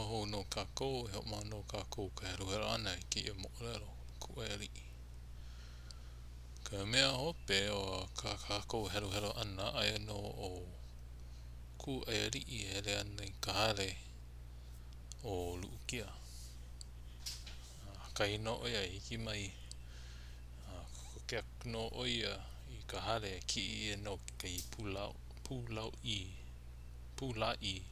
ho no kako e ho ma no kako ka hero hero ana ki e mo rero ku e li. Ka mea hope o ka kako hero hero ana ai no o ku e li I hele ana I ka hale o luukia. Ka ino oia hiki mai ko ke no oia I ka hale ki I e no kei pulau I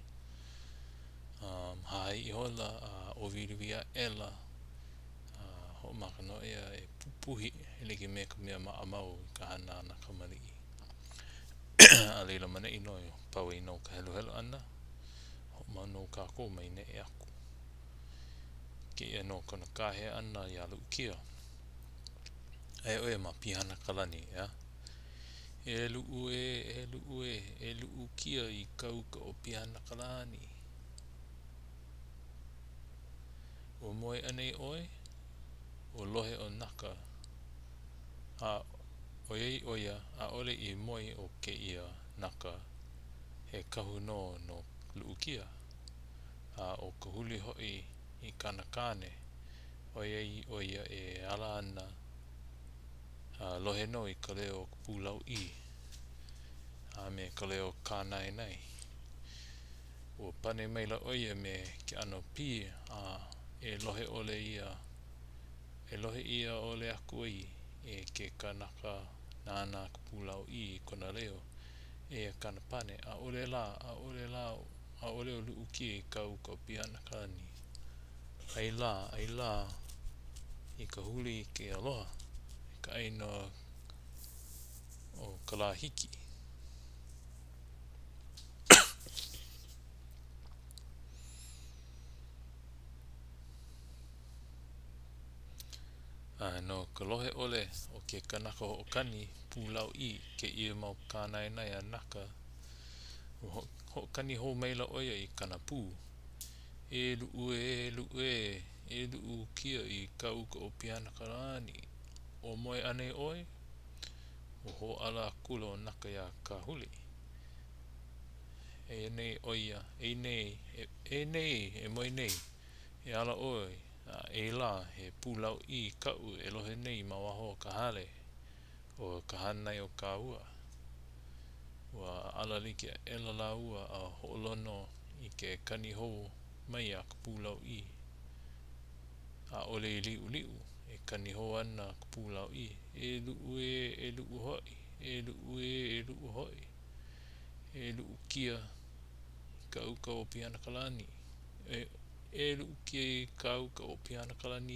hai hola o virivia ela ho maka no ia e pupuhi ele ki me ka mea maamau I ka hana ana ka mali a leila mana ino yo pau ino ka helo helo ana ho ma no ka ko mai ne e aku ki e no kona kahe ana ia luukia e oe ma pihana kalani ya e luu kia I kauka o pihana kalani o moe anei oe o lohe o naka a oiei oia a ole I moe o ke ia naka he kahu no luukia a o ka huli hoi I kana kane oiei oia e ala ana lohe no I ka leo pulau I a me ka leo kānai nei o pane maila oia me ke ano pi e lohe ole ia e lohe ia ole aku ai e ke kanaka nana ka pulau I kona leo e kana pane a ole la a ole o luukia I kauka o pihana kalani ai la I ka huli ke aloha ka aina o ka la hiki no ka lohe ole o ke kanaka ho'okani pulau I ke ia mau kānai nei a naka ho'okani hou maila oia I kana pū e luu kia I kauka o pihana kalani o moe ane oe o ho ala kula o naka ia ka huli e nei oia e nei e moe nei e ala oe e la he pulau I kau e lohe nei ma waho ka hale o ka hanai o ka ua ua ala like ela la ua a ho'olono I ke kani hou mai a ka pulau I a ole I liu e kani hou ana ka pulau I e luu hoi e luu hoi e luu kia kauka o pihana kalani e luu kia I kauka o pihana kalani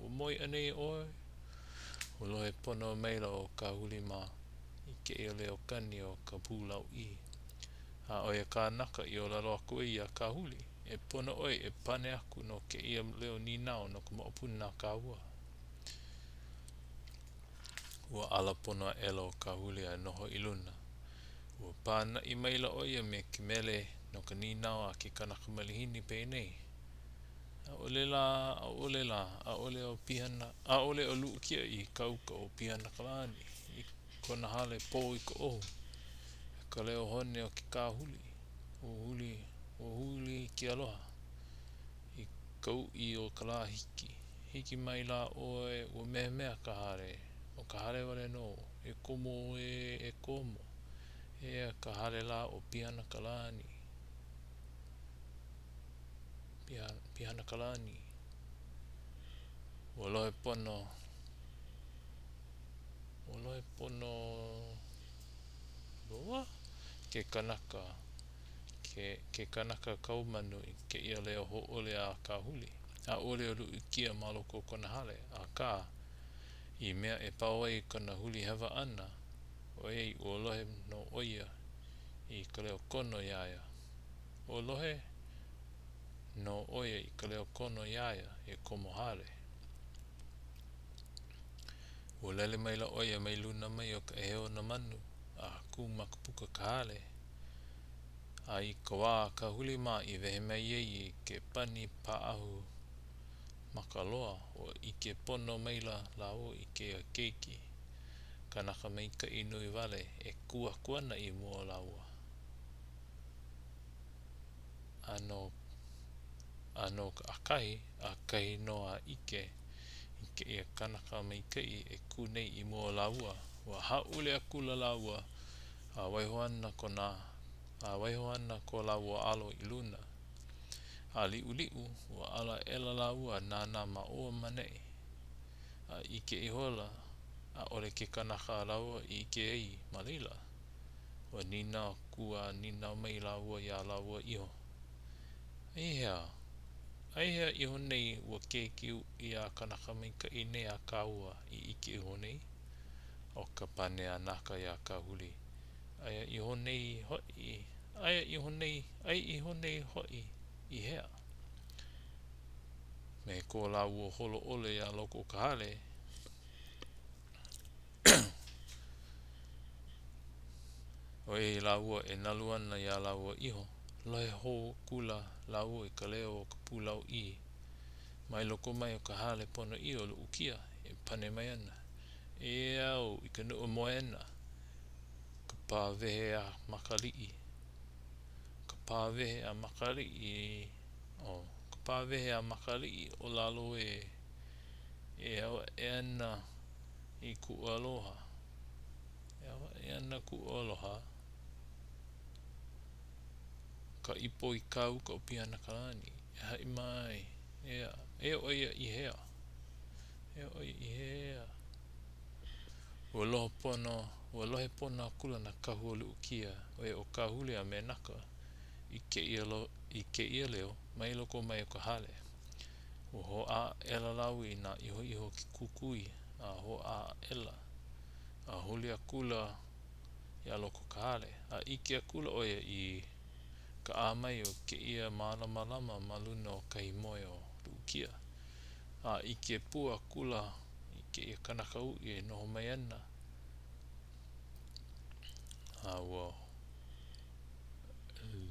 o moe anei oe o lohe pono maila o ka huli ma I ke ea leo kani o ka pulau I a oia ka naka I o lalo aku ai a ka huli e pono oe e pane aku no ke ea leo ninao no ka moopuni nā ka ua ua ala pono a ela o ka huli a noho I luna ua pana I maila oia me ke mele no ka ninao a ke kanaka malihini peinei a ole o pihana a ole o luu kia I kauka o pihana kalani I kona hale po I ka ohu e ka leo hone o ke ka huli o huli ki aloha I kau I o ka la hiki mai la oe ua mehemea ka hale o ka hale wale no e komo e komo ea ka hale la o pihana kalani pihana kalani ua lohe pono loa ke kanaka kaumanu I ke ia leo ho ole a ka huli a ole o luu kia ma loko o kona hale a ka I mea e pau ai kona huli hewa ana oiei ua lohe no oia I ka leo kono iaia ua lohe no oia I ka leo kono iaia e komo hale ua lele maila oia mai luna mai o ka eona manu a ku maka puka ka hale a I ka wā ka huli ma I wehe mai ai I ke pani paahu makaloa o I ke pono maila lao I ke keiki kanaka maika'i nui wale e kuaku ana I mua laua ano no ka akahi noa ike i ke ia kanaka mai kai e kunei i mua laua ua haule akula laua a waiho ana ko laua alo i luna a li'u ua ala ela laua nana ma o manei a ike i hola a ole ke kanaka laua i ke ei ma leila ua nina kua nina mai laua ia laua iho ai hea iho nei ua kekiu ia kanaka mai kai nei a kaua i ike iho nei o ka pane a naka ia ka huli ai iho nei hoi i hea me ko laua holo ole ia loko ka hale o e laua e nalu ana ia laua iho lohe ho kula laua i ka leo o ka pulau i mai loko mai o ka hale pono i o luu kia e pane mai ana e au i ka nuu moe ana ka pāwehe a makali'i ka pāwehe a makali'i o lalo e awa e ana i ku aloha ka ipo i kau ka upiana kalani e hai mai e oia i hea ua lohe pono akula na kahu o luu kia o ka huli a me naka i ke ia leo mai loko mai o ka hale ua ho a ela lau i na iho ki kukui a ho a ela a huli akula ia loko ka hale a ike akula oia i ka a mai o ke ia malama lama ma luna o kai moe o luu kia a ike pua akula i ke ia kanaka ui e noho mai ana a ua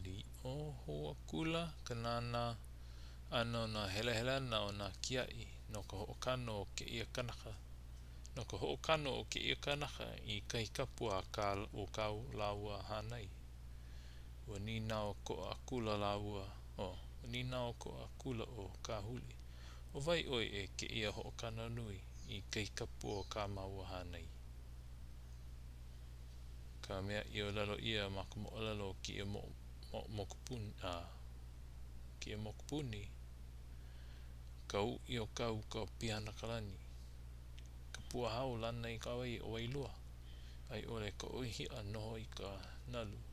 li o ho akula ka nana ana na hele ana o na kiai no ka ho'okano o ke ia kanaka i kai kapua o kau laua hanai ua nina o ko akula o ka huli o vai oi e ke ia ho'okano nui i kai kapua o ka maua hanai ka mea i o lalo ia ma ka mo'olelo ki ia mokupuni ka u'i o kau ka piana kalani ka pua hau lana i ka wai o wailua ai ole ka oihia noho i ka nalu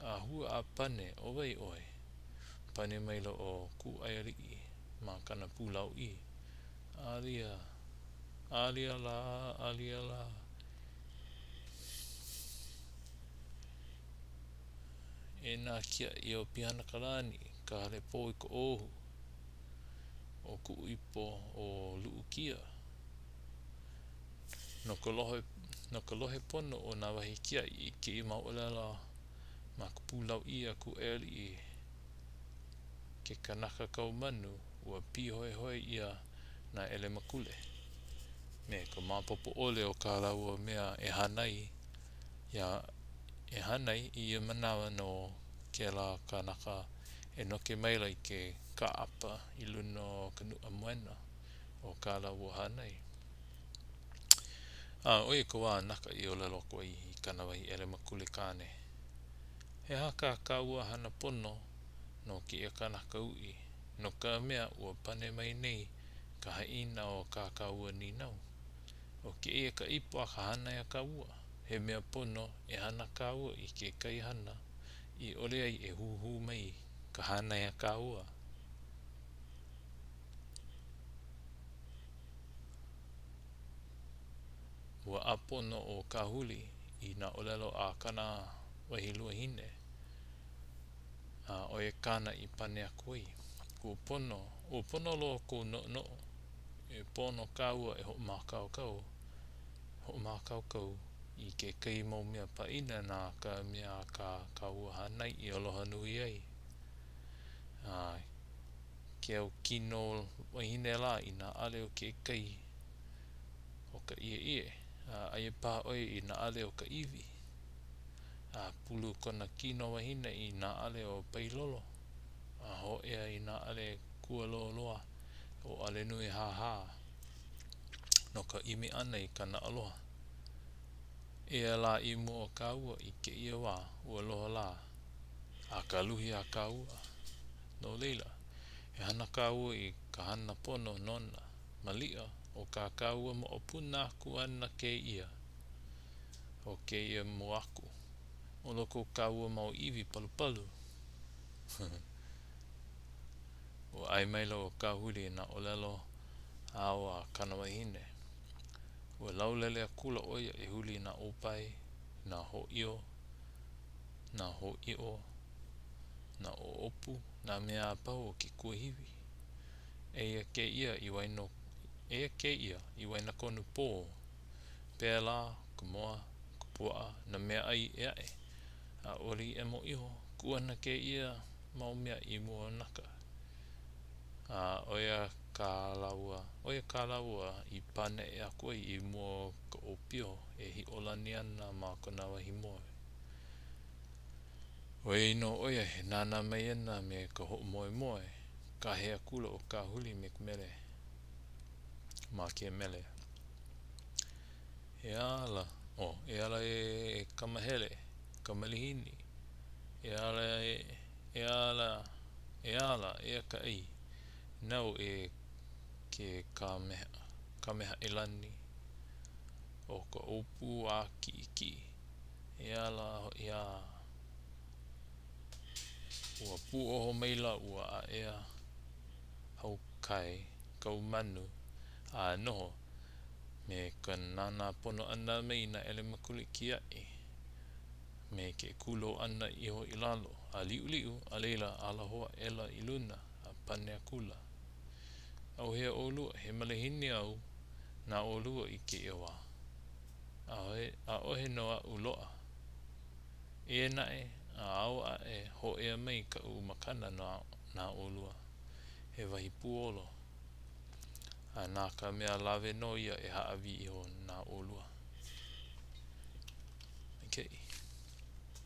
a hua a pane o wai oi pane mailo o ku aiali'i ma kana pulau i alia la e nā kia i o piana kalani ka hale pō i ka ohu o ku ipo o luu kia no ka lohe pono o nā wahi kia i ke i mauolela ma ka pulau i a ku aiali'i ke kanaka kau manu ua pi hoi ia na ele makule me ka mapopo ole o ka laua mea e hanai i ia manawa no ke la kanaka e noke maila i ke ka apa i luna o ka nua moena o ka laua hanai oia ka wā naka i o lelo ko i kana wahi ele makule kane he haka ka ua hana pono no ke ia kanaka ui no ka mea ua pane mai nei ka haina o ka ua ninau o ke ia ka ipo a ka hana ia ka ua he mea pono e hana ka ua i ke kai hana i ole ai e huhu mai ka hana ia ka ua ua apono o ka huli i na olelo a kana wahi lua hine o e kana i pane aku ai ua pono lo ko no e pono ka ua e ho makau i ke kai mau mea paina na ka mea ka ua hanai i aloha nui ai ke au kino wahine la i na ale o ke kai o ka ie aia pā oi i na ale o ka iwi pulu kona kino wahine i na ale o pailolo a ho ea I nā ale kua loa loa o ale nui haha no ka imi ana I kana aloha ea la I mua o ka ua I ke ia wā ua loha la a ka luhi a ka ua no leila e hana ka ua I ka hana pono nona malia o ka ua mo o puna aku ana ke ia o ke ia mo aku o loko ka ua mau iwi palu palu o ai maila o ka huli na olelo ao a kanawahine ua laulele a kula oia e huli na opai na ho'io na ho'io na o opu na mea apau o ke kuahiwi eia ke ia I waina konu pō pēla, kumoa, kupua'a na mea ai ea e a ori e mo iho kuana ke ia mau mea I mua naka a oia ka laua I pane e aku ai I mua ka opio e hi olani ana ma kona wahi moe oia no oia he nana mai ana me ka ho moe moe ka hea kula o ka huli me ka mele ma ke mele e ala e kamahele kamalihini e ala e ka ai nau e ke kameha elani o ka opu a ki e ala ia ua pu oho maila ua a ea hau kai kau manu a noho me ka nana pono ana mai na ele makuli ki ai me ke kulo ana iho I lalo a liu liu a leila ala hoa ela I luna a pane a kula au hea olua he malihini au na olua I ke ia wā a ohe no a'u lo'a e nae a au a e ho ea mai ka u makana na olua he wahi puolo a nā ka mea lawe no ia e haawi iho na olua